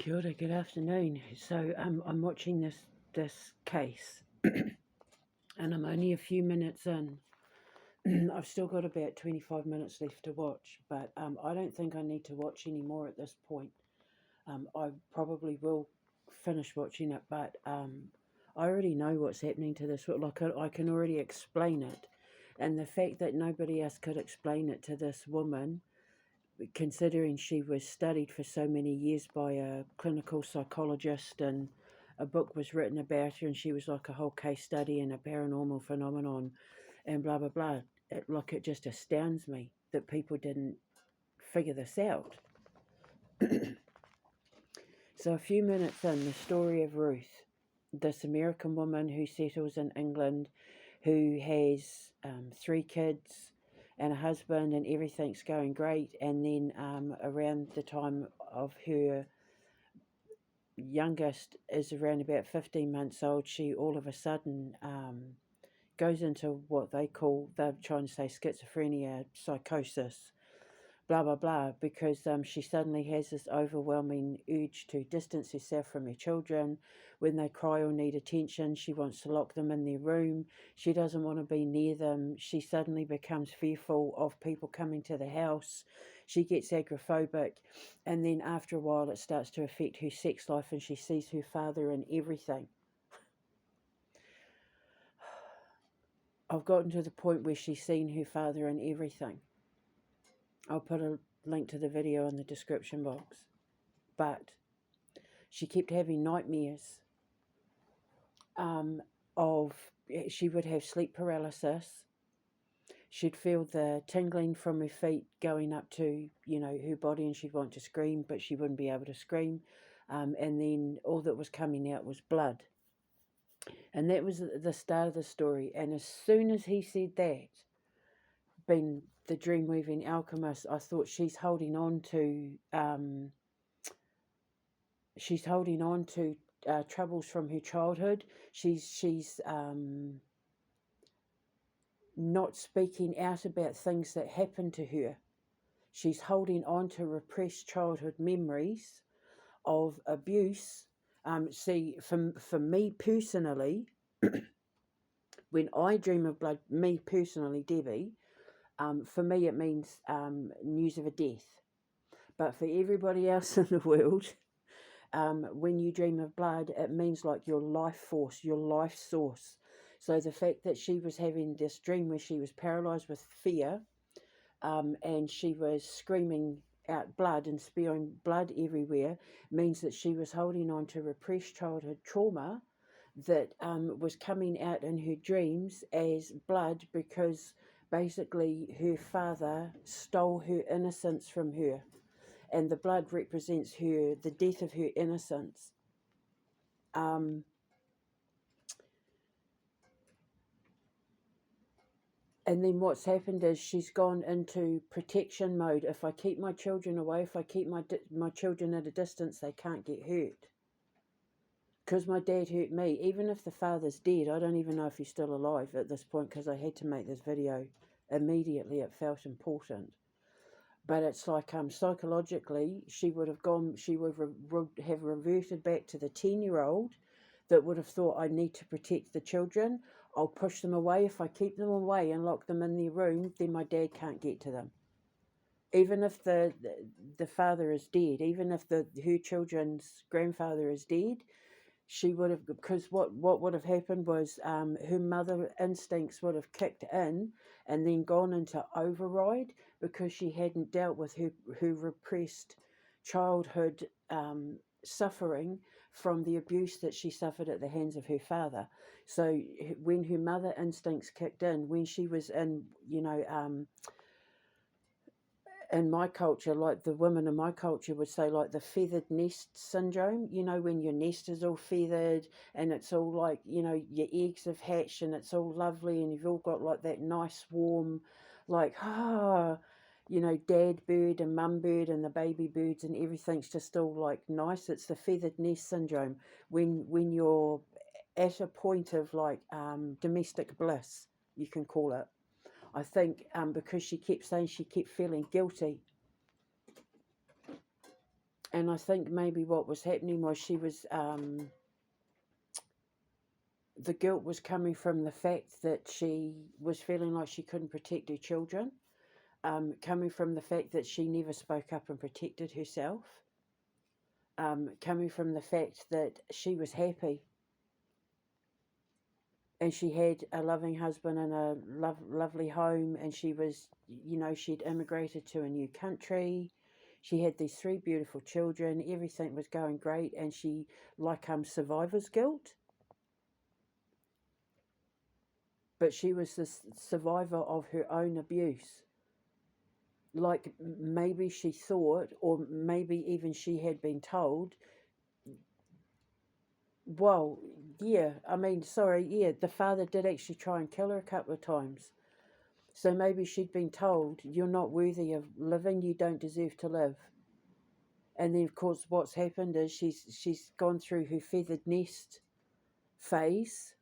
Kia ora, good afternoon. So I'm watching this case, and I'm only a few minutes in. I've still got about 25 minutes left to watch, but I don't think I need to watch any more at this point. I probably will finish watching it, but I already know what's happening to this. Like I can already explain it, and the fact that nobody else could explain it to this woman, considering she was studied for so many years by a clinical psychologist, and a book was written about her, and she was like a whole case study and a paranormal phenomenon and blah blah blah. It just astounds me that people didn't figure this out. So a few minutes in, the story of Ruth, this American woman who settles in England, who has 3 kids and a husband, and everything's going great. And then around the time of her youngest is around about 15 months old, she all of a sudden goes into what they're trying to say schizophrenia, psychosis, blah blah blah, because she suddenly has this overwhelming urge to distance herself from her children. When they cry or need attention, she wants to lock them in their room. She doesn't want to be near them. She suddenly becomes fearful of people coming to the house. She gets agoraphobic, and then after a while it starts to affect her sex life, and she sees her father in everything. I've gotten to the point where she's seen her father in everything. I'll put a link to the video in the description box. But she kept having nightmares she would have sleep paralysis. She'd feel the tingling from her feet going up to, her body, and she'd want to scream, but she wouldn't be able to scream. And then all that was coming out was blood. And that was the start of the story. And as soon as he said that, being the dream-weaving alchemist, I thought she's holding on to troubles from her childhood. She's not speaking out about things that happened to her. She's holding on to repressed childhood memories of abuse. See, for me personally, when I dream of blood, me personally, Debbie, for me it means news of a death. But for everybody else in the world, when you dream of blood, it means like your life force, your life source. So the fact that she was having this dream where she was paralyzed with fear, and she was screaming out blood and spewing blood everywhere, means that she was holding on to repressed childhood trauma that was coming out in her dreams as blood, because basically her father stole her innocence from her, and the blood represents the death of her innocence. And then what's happened is she's gone into protection mode. If I keep my children away, if I keep my children at a distance, they can't get hurt. Because my dad hurt me. Even if the father's dead, I don't even know if he's still alive at this point, because I had to make this video immediately. It felt important. But it's like psychologically, she would have reverted back to the 10-year-old that would have thought, I need to protect the children. I'll push them away. If I keep them away and lock them in their room, then my dad can't get to them. Even if the father is dead, even if her children's grandfather is dead, she would have, because what would have happened was her mother instincts would have kicked in and then gone into override, because she hadn't dealt with her repressed childhood suffering from the abuse that she suffered at the hands of her father. So when her mother instincts kicked in, when she was in, in my culture, like the women in my culture would say, like the feathered nest syndrome, when your nest is all feathered and it's all like, your eggs have hatched and it's all lovely and you've all got like that nice warm, like, dad bird and mum bird and the baby birds and everything's just all like nice. It's the feathered nest syndrome when you're at a point of like domestic bliss, you can call it. I think because she kept saying she kept feeling guilty. And I think maybe what was happening was she was, the guilt was coming from the fact that she was feeling like she couldn't protect her children, coming from the fact that she never spoke up and protected herself, coming from the fact that she was happy and she had a loving husband and a lovely home, and she was, she'd immigrated to a new country. She had these three beautiful children. Everything was going great, and she, like, survivor's guilt. But she was the survivor of her own abuse. Like, maybe she thought, or maybe even she had been told, well, yeah, I mean, sorry, yeah, the father did actually try and kill her a couple of times. So maybe she'd been told, you're not worthy of living, you don't deserve to live. And then, of course, what's happened is she's gone through her feathered nest phase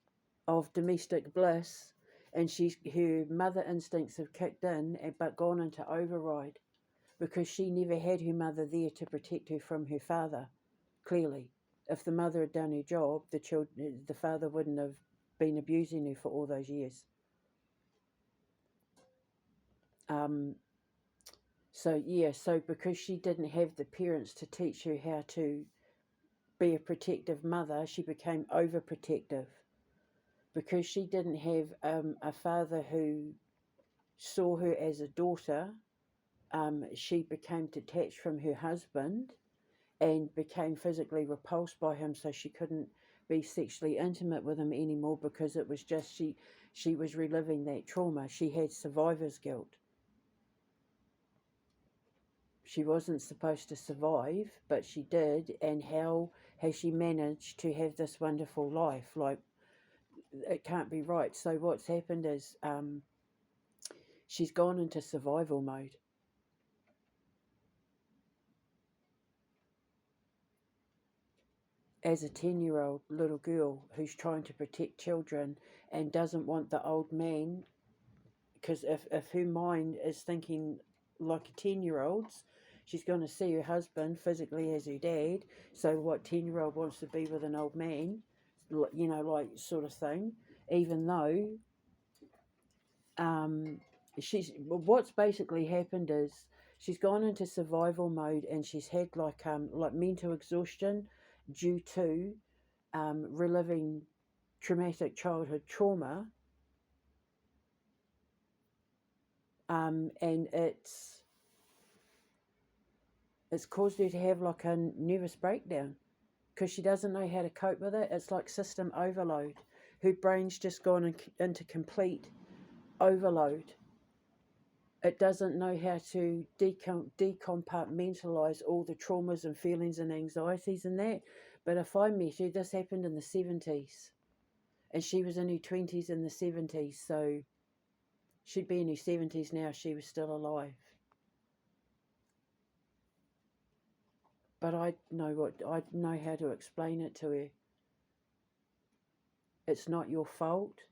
of domestic bliss, and her mother instincts have kicked in, but gone into override, because she never had her mother there to protect her from her father. Clearly, if the mother had done her job, the father wouldn't have been abusing her for all those years. Um, so yeah, so because she didn't have the parents to teach her how to be a protective mother, she became overprotective. Because she didn't have a father who saw her as a daughter, she became detached from her husband and became physically repulsed by him, so she couldn't be sexually intimate with him anymore, because it was just she was reliving that trauma. She had survivor's guilt. She wasn't supposed to survive, but she did. And how has she managed to have this wonderful life? Like, it can't be right. So what's happened is, she's gone into survival mode. As a 10-year-old little girl who's trying to protect children and doesn't want the old man, because if her mind is thinking like a 10-year-old's, she's going to see her husband physically as her dad. So what 10-year-old wants to be with an old man, like, sort of thing, even though, what's basically happened is she's gone into survival mode, and she's had like mental exhaustion due to reliving traumatic childhood trauma, and it's caused her to have like a nervous breakdown, because she doesn't know how to cope with it. It's like system overload. Her brain's just gone into complete overload. It doesn't know how to decompartmentalize all the traumas and feelings and anxieties and that. But if I met her, this happened in the 70s, and she was in her 20s in the 70s, so she'd be in her 70s now if she was still alive. But I know how to explain it to her. It's not your fault,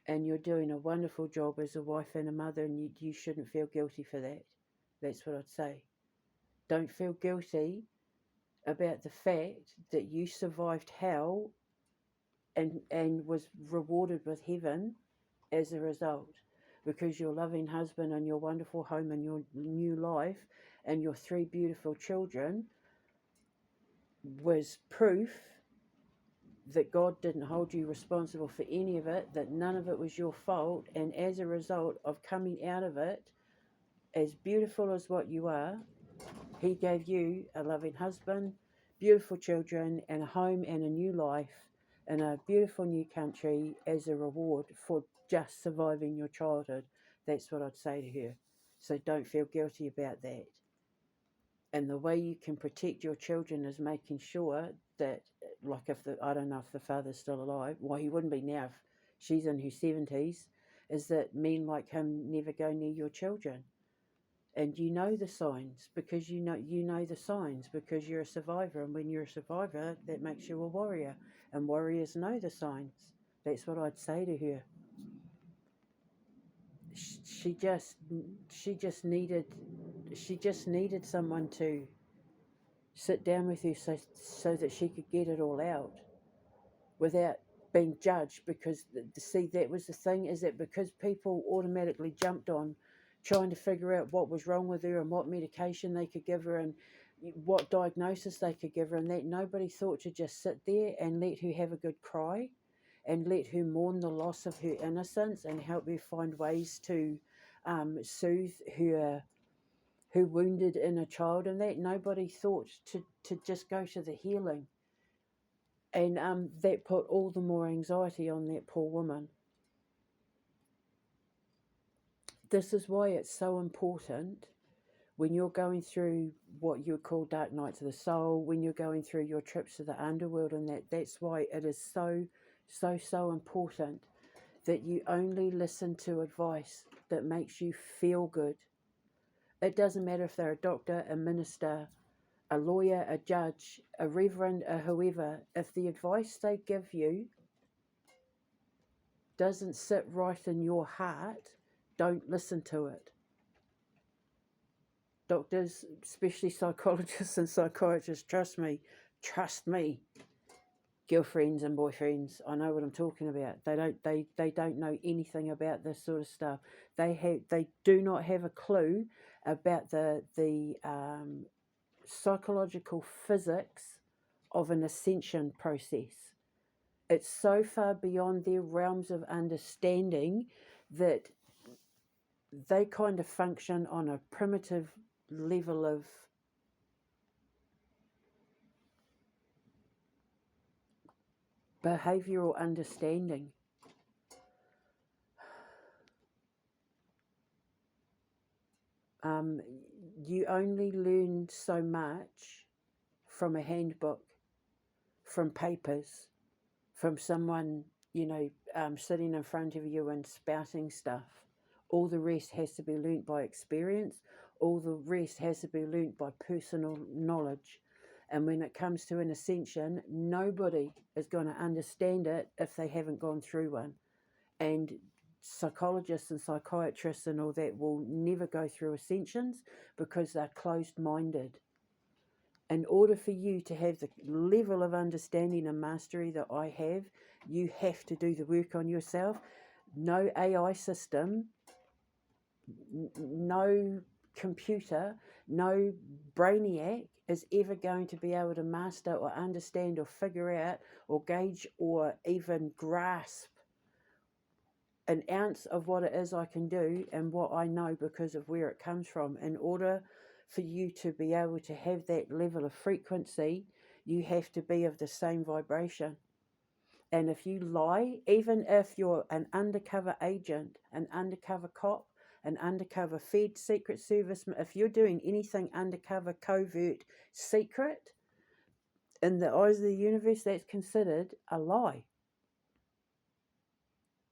and you're doing a wonderful job as a wife and a mother, and you shouldn't feel guilty for that. That's what I'd say. Don't feel guilty about the fact that you survived hell and was rewarded with heaven as a result, because your loving husband and your wonderful home and your new life and your three beautiful children was proof that God didn't hold you responsible for any of it, that none of it was your fault, and as a result of coming out of it, as beautiful as what you are, He gave you a loving husband, beautiful children, and a home and a new life in a beautiful new country as a reward for just surviving your childhood. That's what I'd say to her. So don't feel guilty about that. And the way you can protect your children is making sure that, like, I don't know if the father's still alive, well, he wouldn't be now if she's in her 70s, is that men like him never go near your children. And you know the signs, because you know the signs because you're a survivor, and when you're a survivor, that makes you a warrior, and warriors know the signs. That's what I'd say to her. She just needed someone to sit down with her so that she could get it all out without being judged. Because see, that was the thing, is that because people automatically jumped on trying to figure out what was wrong with her and what medication they could give her and what diagnosis they could give her, and that nobody thought to just sit there and let her have a good cry and let her mourn the loss of her innocence and help her find ways to soothe her wounded inner child, and that nobody thought to just go to the healing. And that put all the more anxiety on that poor woman. This is why it's so important when you're going through what you would call dark nights of the soul, when you're going through your trips to the underworld, and that's why it is so important that you only listen to advice that makes you feel good. It doesn't matter if they're a doctor, a minister, a lawyer, a judge, a reverend, or whoever. If the advice they give you doesn't sit right in your heart, don't listen to it. Doctors, especially psychologists and psychiatrists, trust me, girlfriends and boyfriends, I know what I'm talking about. They don't know anything about this sort of stuff. They do not have a clue about the psychological physics of an ascension process. It's so far beyond their realms of understanding that they kind of function on a primitive level of behavioral understanding. You only learn so much from a handbook, from papers, from someone, sitting in front of you and spouting stuff. All the rest has to be learnt by experience. All the rest has to be learnt by personal knowledge. And when it comes to an ascension, nobody is going to understand it if they haven't gone through one. And psychologists and psychiatrists and all that will never go through ascensions because they're closed-minded. In order for you to have the level of understanding and mastery that I have, you have to do the work on yourself. No AI system, no computer, no brainiac is ever going to be able to master or understand or figure out or gauge or even grasp an ounce of what it is I can do and what I know because of where it comes from. In order for you to be able to have that level of frequency, you have to be of the same vibration. And if you lie, even if you're an undercover agent, an undercover cop, an undercover Fed, Secret Service, if you're doing anything undercover, covert, secret, in the eyes of the universe, that's considered a lie.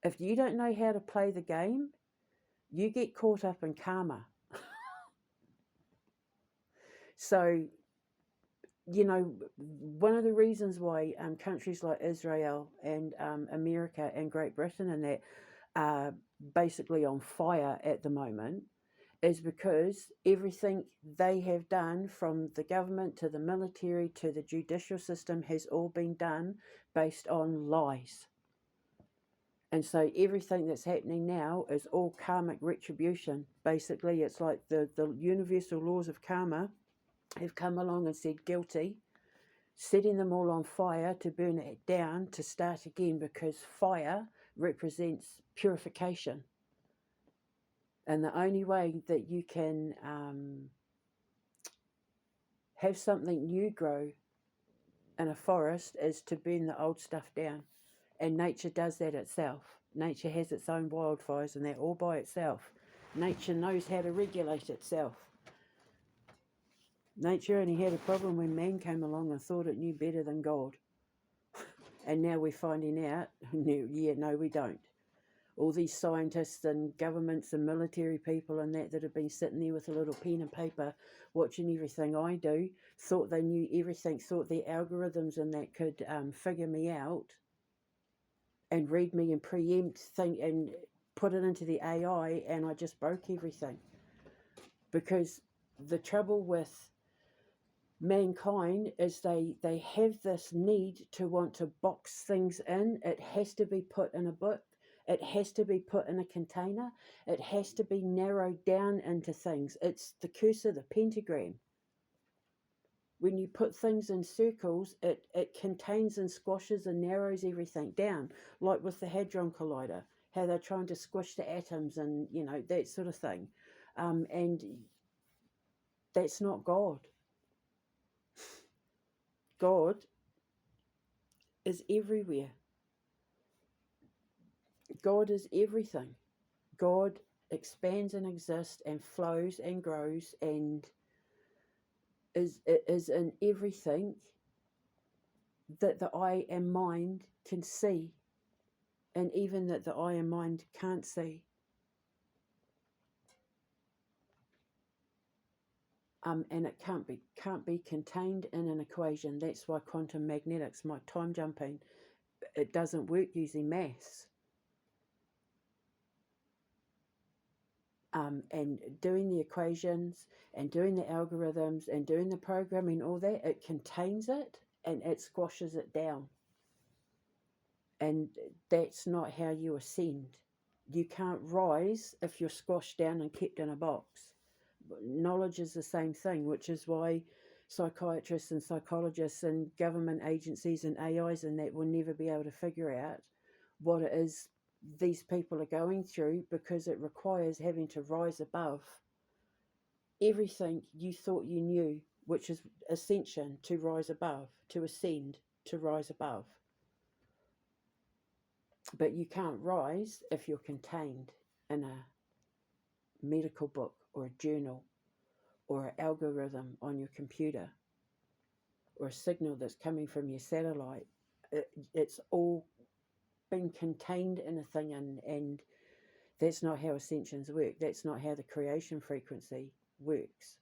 If you don't know how to play the game, you get caught up in karma. So, one of the reasons why countries like Israel and America and Great Britain and that are basically on fire at the moment is because everything they have done, from the government to the military to the judicial system, has all been done based on lies. And so everything that's happening now is all karmic retribution. Basically, it's like the universal laws of karma have come along and said guilty, setting them all on fire to burn it down, to start again, because fire represents purification. And the only way that you can have something new grow in a forest is to burn the old stuff down. And nature does that itself. Nature has its own wildfires, and they're all by itself. Nature knows how to regulate itself. Nature only had a problem when man came along and thought it knew better than God. And now we're finding out, no, we don't. All these scientists and governments and military people and that have been sitting there with a little pen and paper watching everything I do, thought they knew everything, thought their algorithms and that could figure me out and read me and preempt thing and put it into the AI, and I just broke everything. Because the trouble with mankind is they have this need to want to box things in. It has to be put in a book, it has to be put in a container, it has to be narrowed down into things. It's the curse of the pentagram. When you put things in circles, it contains and squashes and narrows everything down, like with the Hadron Collider, how they're trying to squish the atoms and, that sort of thing. And that's not God. God is everywhere. God is everything. God expands and exists and flows and grows and is in everything that the eye and mind can see, and even that the eye and mind can't see. And it can't be contained in an equation. That's why quantum magnetics, my time jumping, it doesn't work using maths. And doing the equations and doing the algorithms and doing the programming, all that, it contains it and it squashes it down. And that's not how you ascend. You can't rise if you're squashed down and kept in a box. Knowledge is the same thing, which is why psychiatrists and psychologists and government agencies and AIs and that will never be able to figure out what it is these people are going through, because it requires having to rise above everything you thought you knew, which is ascension, to rise above, to ascend, to rise above. But you can't rise if you're contained in a medical book or a journal or an algorithm on your computer or a signal that's coming from your satellite. It's all been contained in a thing, and that's not how ascensions work. That's not how the creation frequency works.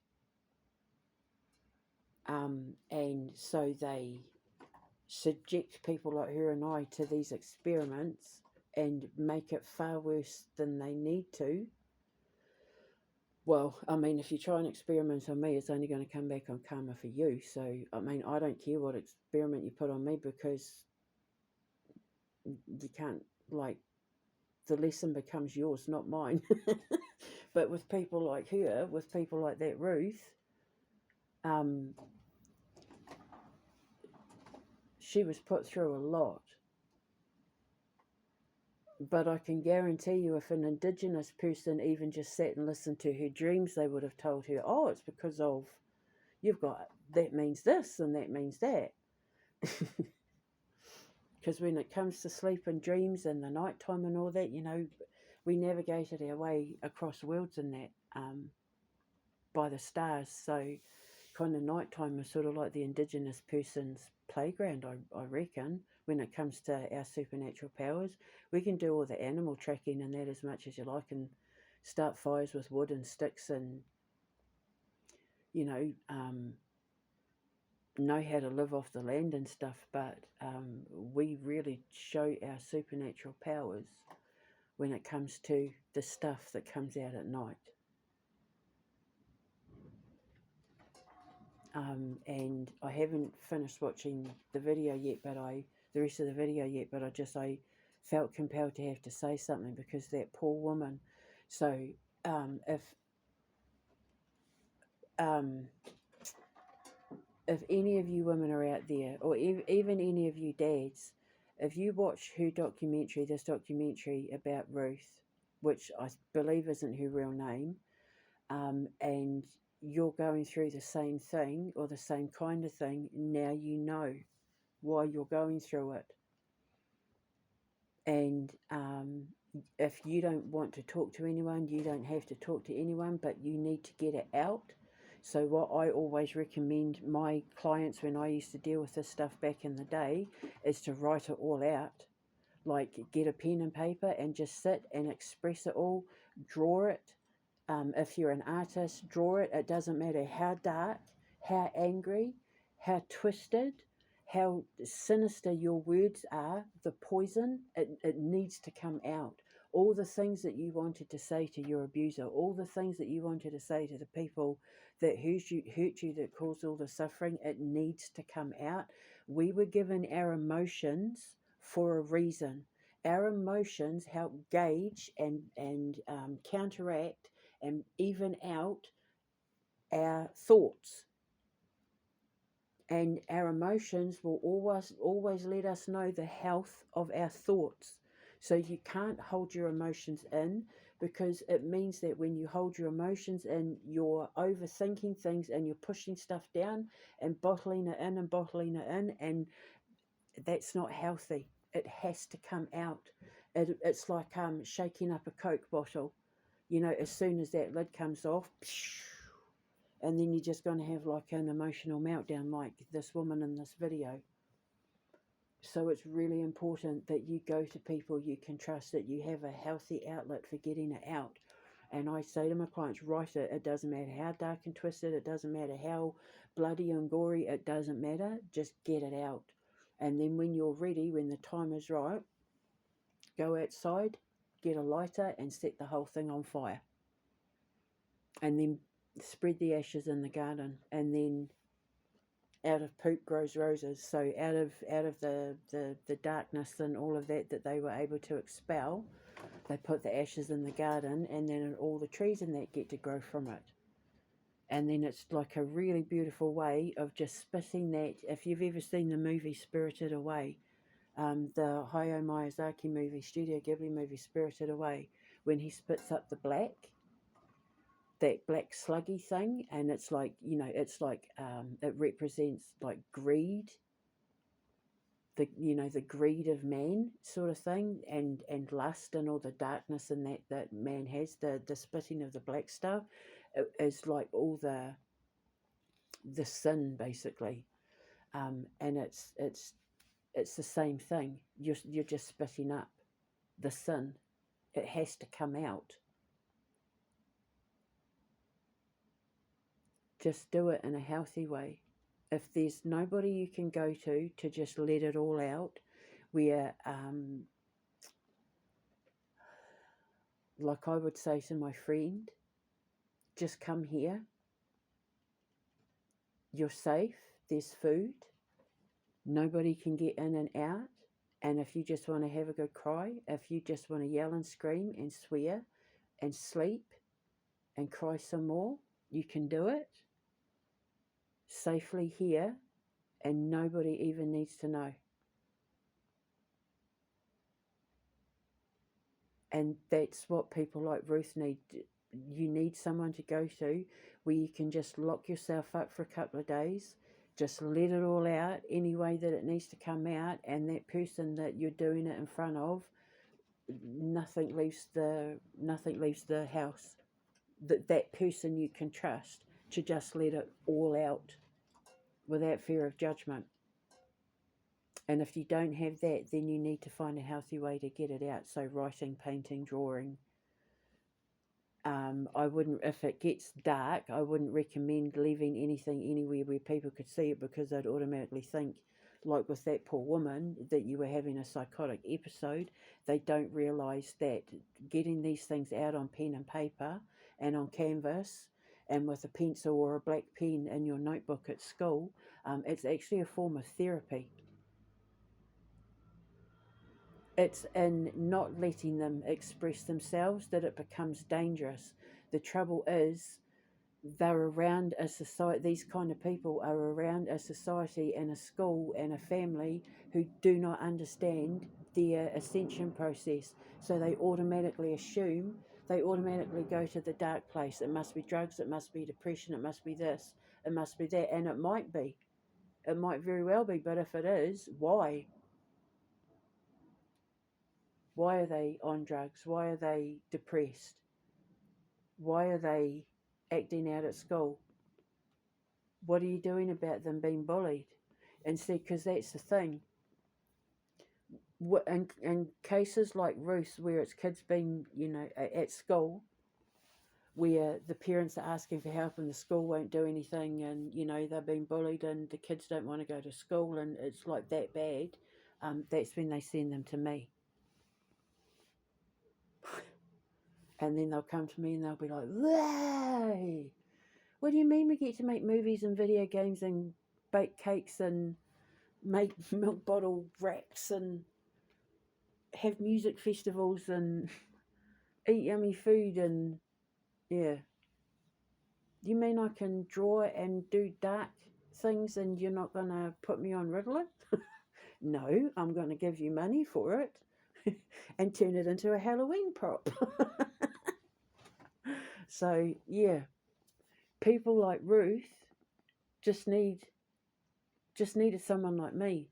And so they subject people like her and I to these experiments and make it far worse than they need to. Well, I mean, if you try an experiment on me, it's only going to come back on karma for you. So, I mean, I don't care what experiment you put on me, because you can't, like, the lesson becomes yours, not mine. But with people like her, with people like that Ruth, she was put through a lot. But I can guarantee you, if an Indigenous person even just sat and listened to her dreams, they would have told her, oh, it's because of, you've got, that means this and that means that. Because when it comes to sleep and dreams and the nighttime and all that, we navigated our way across worlds in that, by the stars. So kind of nighttime is sort of like the Indigenous person's playground, I reckon, when it comes to our supernatural powers. We can do all the animal tracking and that as much as you like, and start fires with wood and sticks, and know how to live off the land and stuff, but we really show our supernatural powers when it comes to the stuff that comes out at night. And I haven't finished watching the video yet, the rest of the video yet, but I felt compelled to have to say something, because that poor woman. So if any of you women are out there, or even any of you dads, if you watch this documentary about Ruth, which I believe isn't her real name, and you're going through the same thing or the same kind of thing, now you know why you're going through it. And if you don't want to talk to anyone, you don't have to talk to anyone, but you need to get it out. So what I always recommend my clients, when I used to deal with this stuff back in the day, is to write it all out. Like, get a pen and paper and just sit and express it all, draw it. If you're an artist, draw it. It doesn't matter how dark, how angry, how twisted, how sinister your words are, the poison, it needs to come out. all the things that you wanted to say to your abuser, all the things that you wanted to say to the people that hurt you, that caused all the suffering, it needs to come out. We were given our emotions for a reason. Our emotions help gauge and counteract and even out our thoughts. And our emotions will always let us know the health of our thoughts. So you can't hold your emotions in, because it means that when you hold your emotions in, you're overthinking things and you're pushing stuff down and bottling it in and bottling it in, and that's not healthy. It has to come out. It's like shaking up a Coke bottle. You know, as soon as that lid comes off, and then you're just going to have like an emotional meltdown like this woman in this video. So it's really important that you go to people you can trust, that you have a healthy outlet for getting it out. And I say to my clients, write it. It doesn't matter how dark and twisted, it doesn't matter how bloody and gory, it doesn't matter. Just get it out. And then when you're ready, when the time is right, go outside, get a lighter and set the whole thing on fire. And then spread the ashes in the garden. And then out of poop grows roses. So out of the darkness and all of that they were able to expel, they put the ashes in the garden, and then all the trees in that get to grow from it. And then it's like a really beautiful way of just spitting that. If you've ever seen the movie Spirited Away, the Hayao Miyazaki movie, Studio Ghibli movie Spirited Away, when he spits up the black, that black sluggy thing, and it's like, you know, it's like it represents like greed, the greed of man sort of thing, and lust and all the darkness and that man has. The spitting of the black stuff is like all the sin basically, and it's the same thing. You're just spitting up the sin. It has to come out. Just do it in a healthy way. If there's nobody you can go to just let it all out, where, like I would say to my friend, just come here. You're safe. There's food. Nobody can get in and out. And if you just want to have a good cry, if you just want to yell and scream and swear and sleep and cry some more, you can do it safely here, and nobody even needs to know. And that's what people like Ruth need. You need someone to go to where you can just lock yourself up for a couple of days, just let it all out any way that it needs to come out, and that person that you're doing it in front of, nothing leaves the house. That person you can trust to just let it all out without fear of judgment. And if you don't have that, then you need to find a healthy way to get it out. So writing, painting, drawing. I wouldn't, if it gets dark, I wouldn't recommend leaving anything anywhere where people could see it, because they'd automatically think, like with that poor woman, that you were having a psychotic episode. They don't realise that getting these things out on pen and paper and on canvas and with a pencil or a black pen in your notebook at school, it's actually a form of therapy. It's in not letting them express themselves that it becomes dangerous. The trouble is, they're around a society, these kind of people are around a society and a school and a family who do not understand their ascension process. So they automatically go to the dark place. It must be drugs, it must be depression, it must be this, it must be that. And it might be. It might very well be, but if it is, why? Why are they on drugs? Why are they depressed? Why are they acting out at school? What are you doing about them being bullied? And see, because that's the thing. In cases like Ruth, where it's kids being, at school, where the parents are asking for help and the school won't do anything, and, they're being bullied and the kids don't want to go to school and it's like that bad, that's when they send them to me. And then they'll come to me and they'll be like, "Whoa! What do you mean we get to make movies and video games and bake cakes and make milk bottle racks and have music festivals and eat yummy food and yeah. You mean I can draw and do dark things and you're not going to put me on Ritalin?" No, I'm going to give you money for it and turn it into a Halloween prop. So, yeah, people like Ruth just needed someone like me.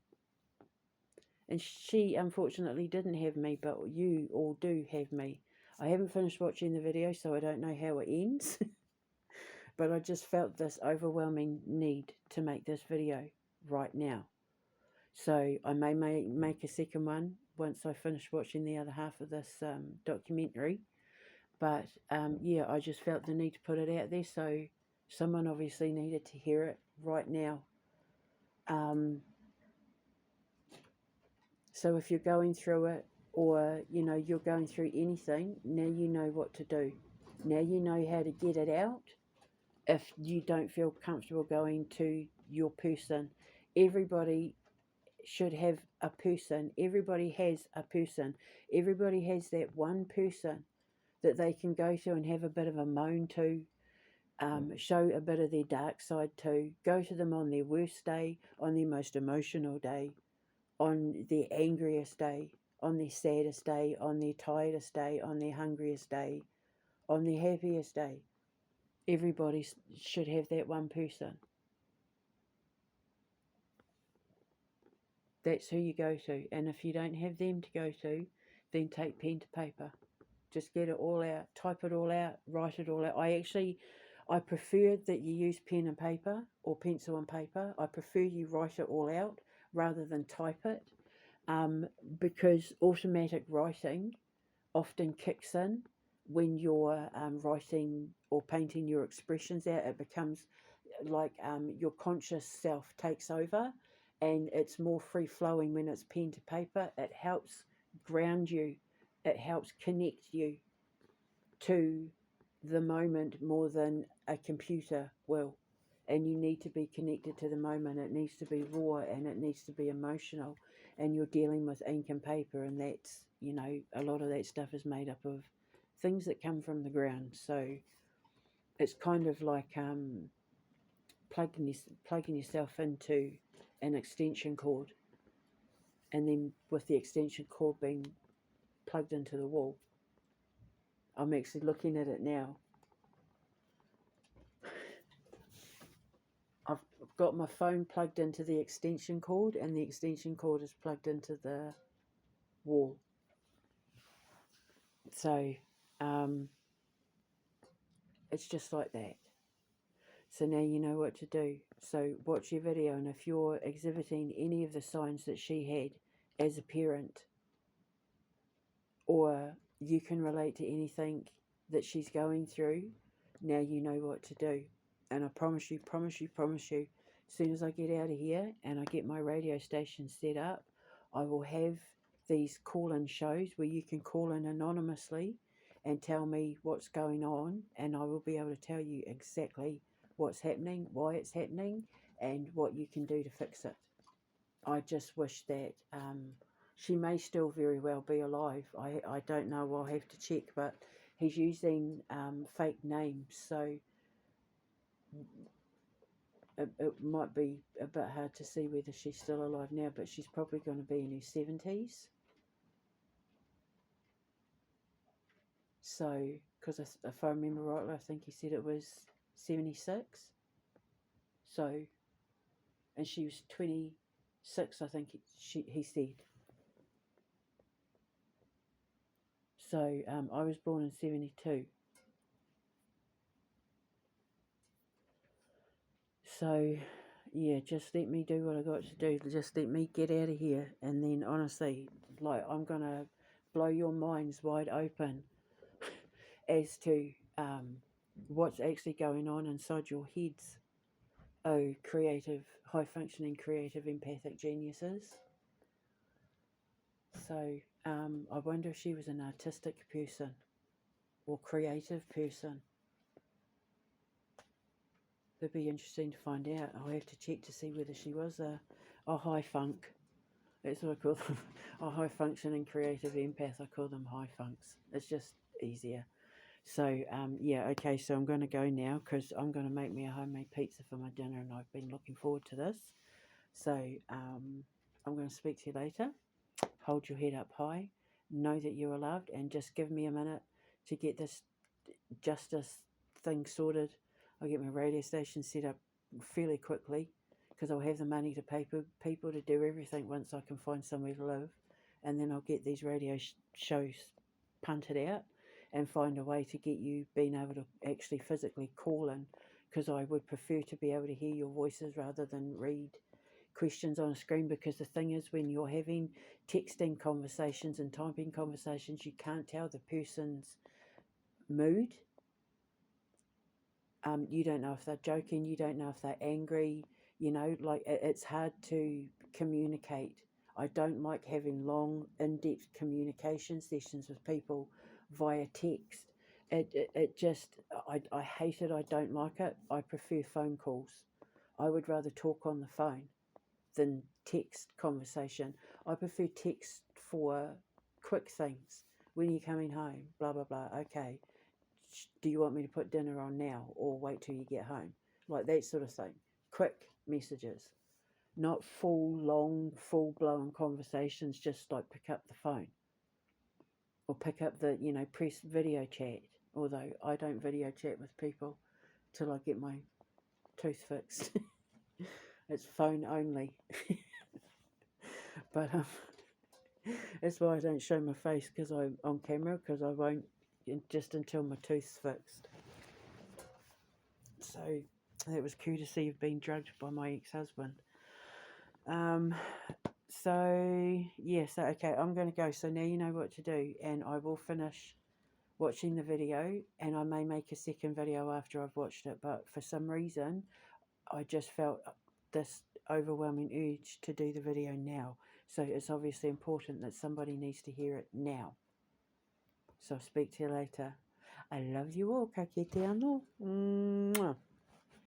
And she unfortunately didn't have me, but you all do have me. I haven't finished watching the video, so I don't know how it ends. But I just felt this overwhelming need to make this video right now. So I may make a second one once I finish watching the other half of this documentary. But yeah, I just felt the need to put it out there. So someone obviously needed to hear it right now. So if you're going through it, or you're going through anything, now you know what to do. Now you know how to get it out. If you don't feel comfortable going to your person, everybody should have a person. Everybody has a person. Everybody has that one person that they can go to and have a bit of a moan to, show a bit of their dark side to, go to them on their worst day, on their most emotional day, on their angriest day, on their saddest day, on their tiredest day, on their hungriest day, on their happiest day. Everybody should have that one person. That's who you go to. And if you don't have them to go to, then take pen to paper. Just get it all out, type it all out, write it all out. I prefer that you use pen and paper or pencil and paper. I prefer you write it all out rather than type it, because automatic writing often kicks in when you're writing or painting your expressions out. It becomes like your conscious self takes over, and it's more free flowing when it's pen to paper. It helps ground you, it helps connect you to the moment more than a computer will. And you need to be connected to the moment. It needs to be raw and it needs to be emotional. And you're dealing with ink and paper, and that's, a lot of that stuff is made up of things that come from the ground. So it's kind of like plugging yourself into an extension cord, and then with the extension cord being plugged into the wall. I'm actually looking at it now. I've got my phone plugged into the extension cord, and the extension cord is plugged into the wall. So it's just like that. So now you know what to do. So watch your video, and if you're exhibiting any of the signs that she had as a parent, or you can relate to anything that she's going through, now you know what to do. And I promise you, as soon as I get out of here and I get my radio station set up, I will have these call-in shows where you can call in anonymously and tell me what's going on, and I will be able to tell you exactly what's happening, why it's happening, and what you can do to fix it. I just wish that she may still very well be alive. I don't know, I'll have to check, but he's using fake names, so it might be a bit hard to see whether she's still alive now, but she's probably going to be in her 70s. So, because if I remember rightly, I think he said it was 76. So, and she was 26, I think he said. So, I was born in 72. So, yeah, just let me do what I got to do. Just let me get out of here. And then, honestly, I'm going to blow your minds wide open as to what's actually going on inside your heads. Oh, creative, high-functioning, creative, empathic geniuses. So, I wonder if she was an artistic person. or creative person. It'd be interesting to find out. I'll have to check to see whether she was a high funk. That's what I call them. A high functioning creative empath. I call them high funks. It's just easier. So, yeah, okay, so I'm going to go now because I'm going to make me a homemade pizza for my dinner and I've been looking forward to this. So, I'm going to speak to you later. Hold your head up high. Know that you are loved and just give me a minute to get this justice thing sorted. I'll get my radio station set up fairly quickly because I'll have the money to pay people to do everything once I can find somewhere to live. And then I'll get these radio shows punted out and find a way to get you being able to actually physically call in, because I would prefer to be able to hear your voices rather than read questions on a screen, because the thing is, when you're having texting conversations and typing conversations, you can't tell the person's mood. You don't know if they're joking, you don't know if they're angry, like it's hard to communicate. I don't like having long, in-depth communication sessions with people via text. It just, I hate it, I don't like it. I prefer phone calls. I would rather talk on the phone than text conversation. I prefer text for quick things. When are you coming home? Blah, blah, blah. Okay. Do you want me to put dinner on now or wait till you get home? Like that sort of thing. Quick messages. Not full-blown conversations, just like pick up the phone. Or pick up the, press video chat. Although I don't video chat with people till I get my tooth fixed. It's phone only. But that's why I don't show my face because I'm on camera, because I won't just until my tooth's fixed. So that was courtesy of being drugged by my ex-husband. So yeah, so okay, I'm going to go. So now you know what to do, and I will finish watching the video, and I may make a second video after I've watched it, but for some reason I just felt this overwhelming urge to do the video now. So it's obviously important that somebody needs to hear it now. So I'll speak to you later. I love you all. Ka kite anō. Mwah.